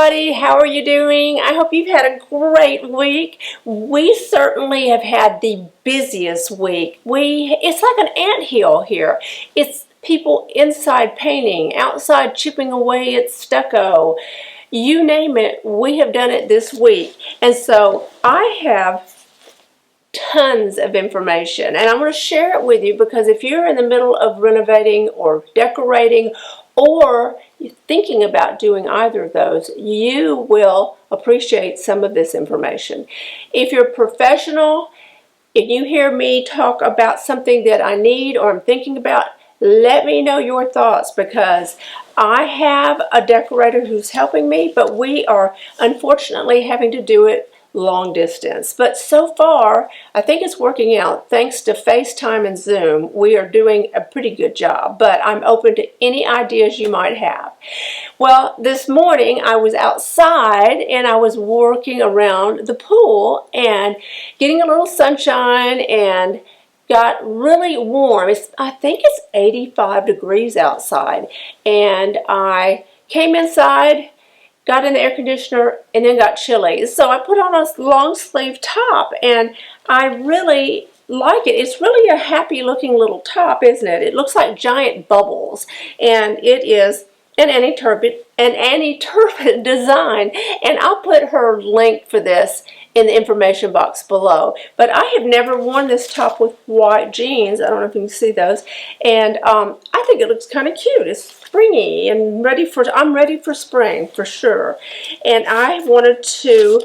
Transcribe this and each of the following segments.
everybody. How are you doing? I hope you've had a great week. We certainly have had the busiest week. It's like an anthill here. It's people inside painting, outside chipping away at stucco. You name it, we have done it this week. And so I have tons of information, and I'm going to share it with you because if you're in the middle of renovating or decorating or thinking about doing either of those, you will appreciate some of this information. If you're a professional, if you hear me talk about something that I need or I'm thinking about, let me know your thoughts, because I have a decorator who's helping me, but we are unfortunately having to do it long distance. But so far, I think it's working out. Thanks to FaceTime and Zoom, we are doing a pretty good job, but I'm open to any ideas you might have. Well, this morning I was outside and I was working around the pool and getting a little sunshine, and got really warm. I think it's 85 degrees outside, and I came inside, got in the air conditioner, and then got chilly. So I put on a long sleeve top, and I really like it. It's really a happy looking little top, isn't it? It looks like giant bubbles, and it is an anti-turbid design, and I'll put her link for this in the information box below. But I have never worn this top with white jeans. I don't know if you can see those. And I think it looks kind of cute. It's springy and I'm ready for spring for sure. And I wanted to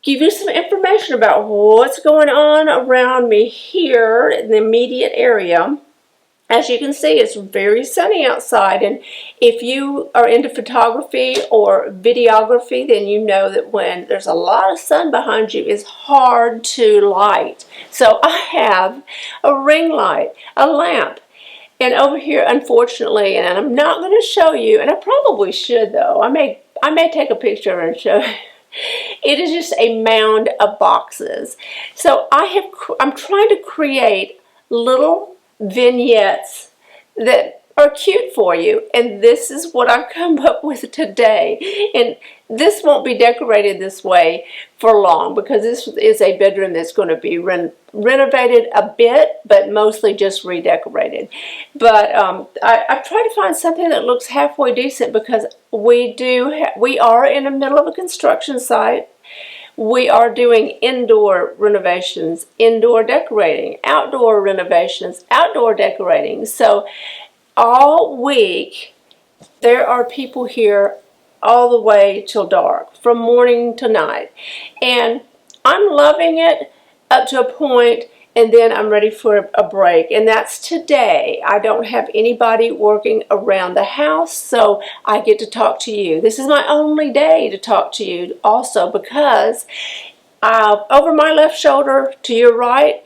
give you some information about what's going on around me here in the immediate area. As you can see, it's very sunny outside, and if you are into photography or videography, then you know that when there's a lot of sun behind you, it's hard to light. So I have a ring light, a lamp, and over here, unfortunately, and I'm not going to show you, and I probably should though, I may take a picture and show you. It is just a mound of boxes. So I'm trying to create little vignettes that are cute for you, and this is what I've come up with today. And this won't be decorated this way for long, because this is a bedroom that's going to be renovated a bit, but mostly just redecorated. But I've tried to find something that looks halfway decent, because we are in the middle of a construction site. We are doing indoor renovations, indoor decorating, outdoor renovations, outdoor decorating. So all week there are people here all the way till dark, from morning to night. And I'm loving it up to a point, and then I'm ready for a break, and that's today. I don't have anybody working around the house, so I get to talk to you. This is my only day to talk to you also, because over my left shoulder to your right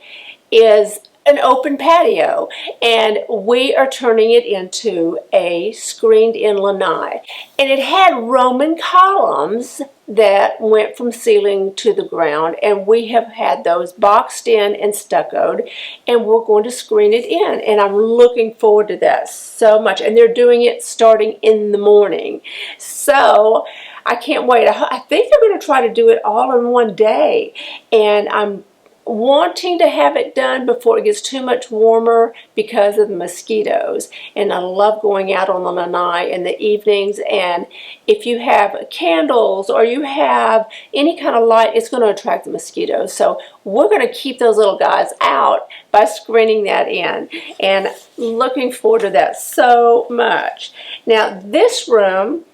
is an open patio, and we are turning it into a screened-in lanai. And it had Roman columns that went from ceiling to the ground, and we have had those boxed in and stuccoed, and we're going to screen it in, and I'm looking forward to that so much. And they're doing it starting in the morning, so I can't wait. I think they're going to try to do it all in one day, and I'm wanting to have it done before it gets too much warmer because of the mosquitoes. And I love going out on the lanai in the evenings, and if you have candles or you have any kind of light, it's going to attract the mosquitoes. So we're going to keep those little guys out by screening that in, and looking forward to that so much. Now this room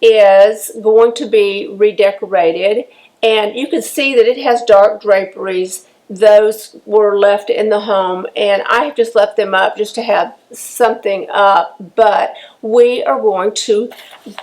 is going to be redecorated, and you can see that it has dark draperies. Those were left in the home, and I have just left them up just to have something up. But we are going to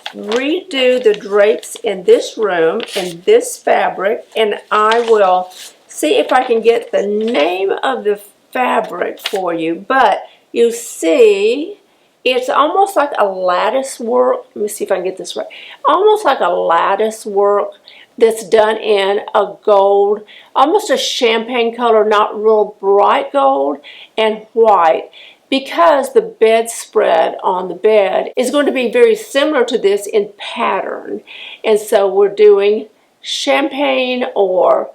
redo the drapes in this room in this fabric, and I will see if I can get the name of the fabric for you. But you see, it's almost like a lattice work. Let me see if I can get this right. Almost like a lattice work that's done in a gold, almost a champagne color, not real bright gold, and white. because the bedspread on the bed is going to be very similar to this in pattern. And so we're doing champagne or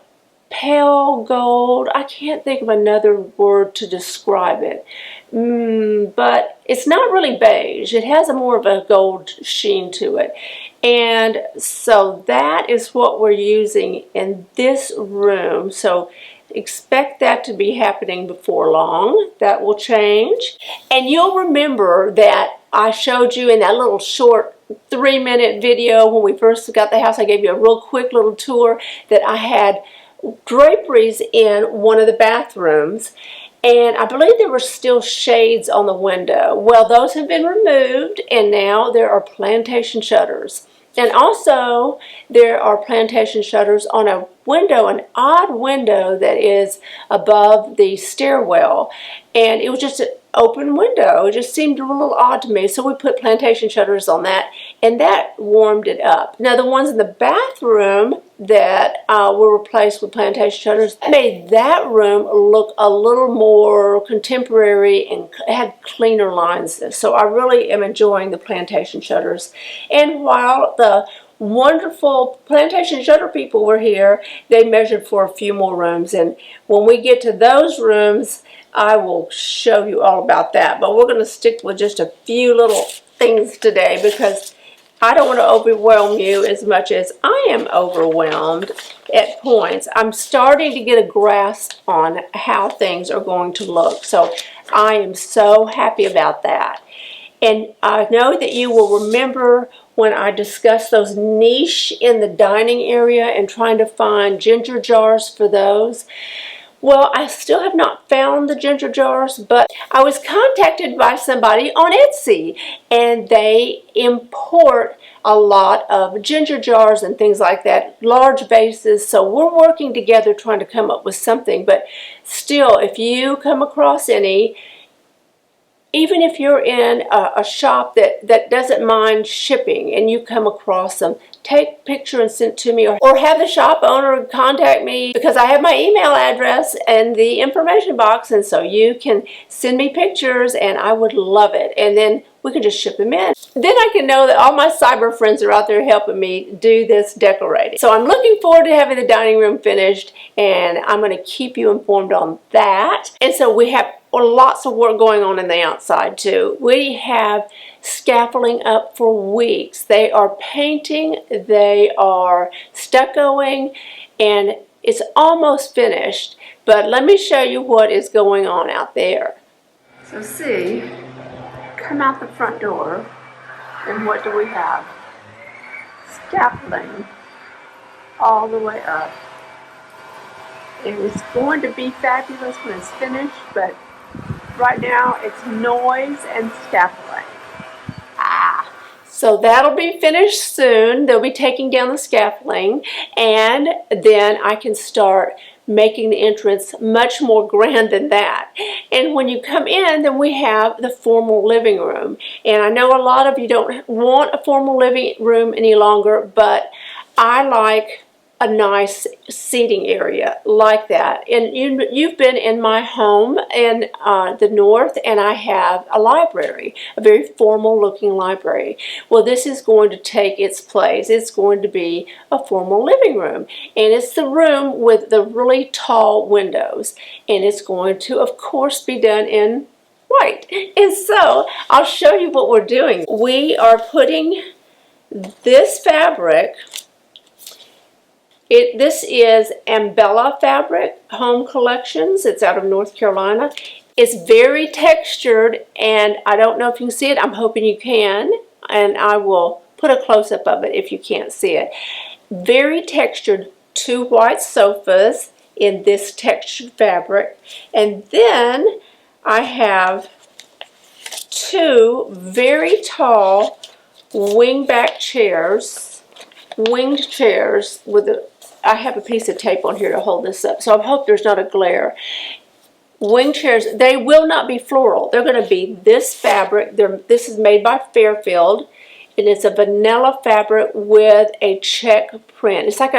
pale gold. I can't think of another word to describe it. But it's not really beige. It has a more of a gold sheen to it. And so that is what we're using in this room. So expect that to be happening before long. That will change. And you'll remember that I showed you in that little short 3-minute video when we first got the house, I gave you a real quick little tour that I had draperies in one of the bathrooms, and I believe there were still shades on the window. Well, those have been removed, and now there are plantation shutters. And also, there are plantation shutters on a window, an odd window that is above the stairwell. And it was just an open window. It just seemed a little odd to me. So we put plantation shutters on that, and that warmed it up. Now, the ones in the bathroom that were replaced with plantation shutters made that room look a little more contemporary and had cleaner lines. So I really am enjoying the plantation shutters. And while the wonderful plantation shutter people were here, they measured for a few more rooms, and when we get to those rooms I will show you all about that. But we're going to stick with just a few little things today because I don't want to overwhelm you as much as I am overwhelmed at points. I'm starting to get a grasp on how things are going to look, so I am so happy about that. And I know that you will remember when I discussed those niche in the dining area and trying to find ginger jars for those. Well, I still have not found the ginger jars, but I was contacted by somebody on Etsy, and they import a lot of ginger jars and things like that, large vases. So we're working together trying to come up with something. But still, if you come across any, even if you're in a shop that doesn't mind shipping and you come across them, take a picture and send it to me, or have the shop owner contact me, because I have my email address in the information box, and so you can send me pictures and I would love it. And then we can just ship them in. Then I can know that all my cyber friends are out there helping me do this decorating. So I'm looking forward to having the dining room finished, and I'm going to keep you informed on that. And so we have lots of work going on in the outside too. We have scaffolding up for weeks. They are painting, they are stuccoing, and it's almost finished. But let me show you what is going on out there. So see, come out the front door, and what do we have? Scaffolding all the way up. It is going to be fabulous when it's finished, but right now it's noise and scaffolding. So that'll be finished soon. They'll be taking down the scaffolding, and then I can start making the entrance much more grand than that. And when you come in, then we have the formal living room. And I know a lot of you don't want a formal living room any longer, but I like a nice seating area like that. And you've been in my home in the north, and I have a library, a very formal looking library. Well, this is going to take its place. It's going to be a formal living room, and it's the room with the really tall windows, and it's going to, of course, be done in white. And so I'll show you what we're doing. We are putting this fabric. This is Ambella Fabric Home Collections. It's out of North Carolina. It's very textured, and I don't know if you can see it. I'm hoping you can, and I will put a close-up of it if you can't see it. Very textured, 2 white sofas in this textured fabric, and then I have 2 very tall wingback chairs, winged chairs with a, I have a piece of tape on here to hold this up, so I hope there's not a glare. Wing chairs, they will not be floral. They're going to be this fabric. This is made by Fairfield, and it's a vanilla fabric with a check print. It's like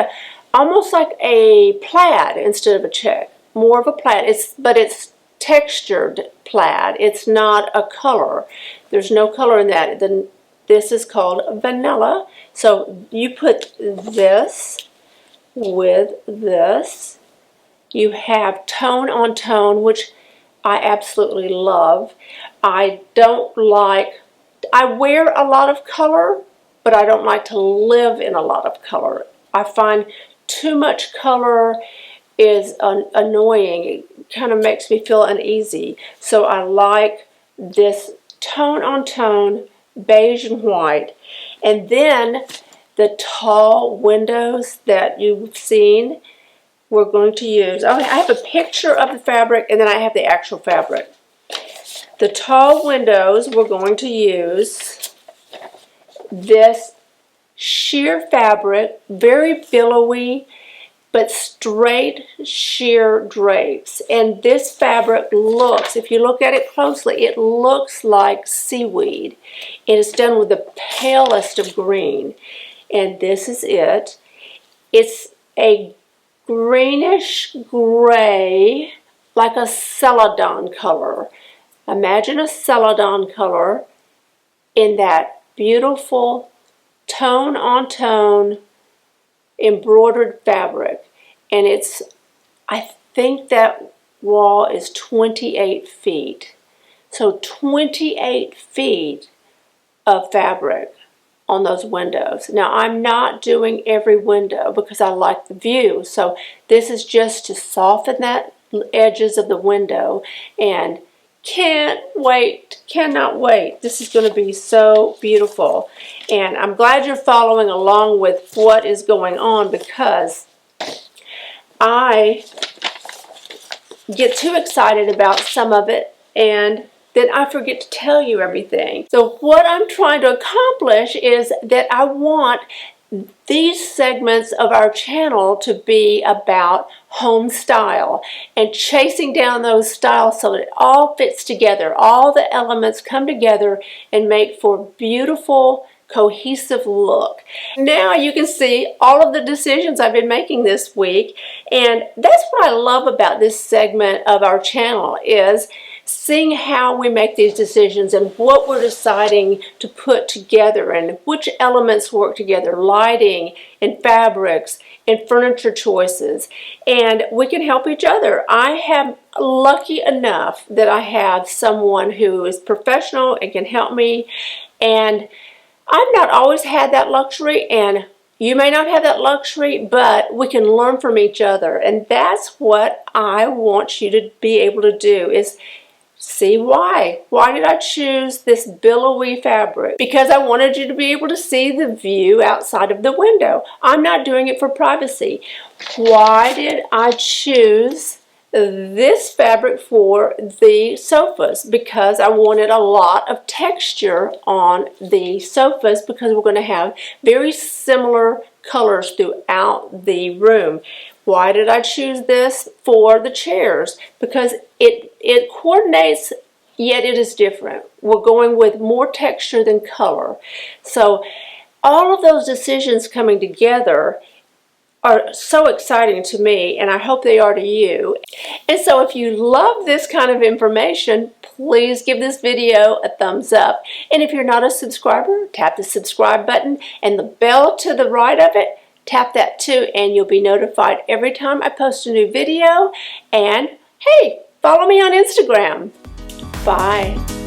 almost like a plaid instead of a check. More of a plaid. But it's textured plaid. It's not a color. There's no color in that. Then this is called vanilla. So you put this with this. You have tone on tone, which I absolutely love. I wear a lot of color, but I don't like to live in a lot of color. I find too much color is annoying. It kind of makes me feel uneasy. So I like this tone on tone, beige and white. And then the tall windows that you've seen, we're going to use. I have a picture of the fabric and then I have the actual fabric. The tall windows, we're going to use this sheer fabric, very billowy, but straight sheer drapes. And this fabric looks, if you look at it closely, it looks like seaweed. It is done with the palest of green. And this is it. It's a greenish gray, like a celadon color. Imagine a celadon color in that beautiful tone on tone embroidered fabric. And it's, I think that wall is 28 feet. So 28 feet of fabric on those windows. Now I'm not doing every window because I like the view. So this is just to soften that edges of the window, and cannot wait. This is going to be so beautiful. And I'm glad you're following along with what is going on, because I get too excited about some of it and then I forget to tell you everything. So what I'm trying to accomplish is that I want these segments of our channel to be about home style and chasing down those styles so that it all fits together. All the elements come together and make for a beautiful, cohesive look. Now you can see all of the decisions I've been making this week, and that's what I love about this segment of our channel, is seeing how we make these decisions and what we're deciding to put together and which elements work together, lighting and fabrics and furniture choices, and we can help each other. I am lucky enough that I have someone who is professional and can help me, and I've not always had that luxury, and you may not have that luxury, but we can learn from each other, and that's what I want you to be able to do, is see why. Why did I choose this billowy fabric? Because I wanted you to be able to see the view outside of the window. I'm not doing it for privacy. Why did I choose this fabric for the sofas? Because I wanted a lot of texture on the sofas, because we're going to have very similar colors throughout the room. Why did I choose this for the chairs? Because it coordinates, yet it is different. We're going with more texture than color. So all of those decisions coming together are so exciting to me, and I hope they are to you. And so if you love this kind of information, please give this video a thumbs up. And if you're not a subscriber, tap the subscribe button, and the bell to the right of it, tap that too, and you'll be notified every time I post a new video. And hey, follow me on Instagram. Bye.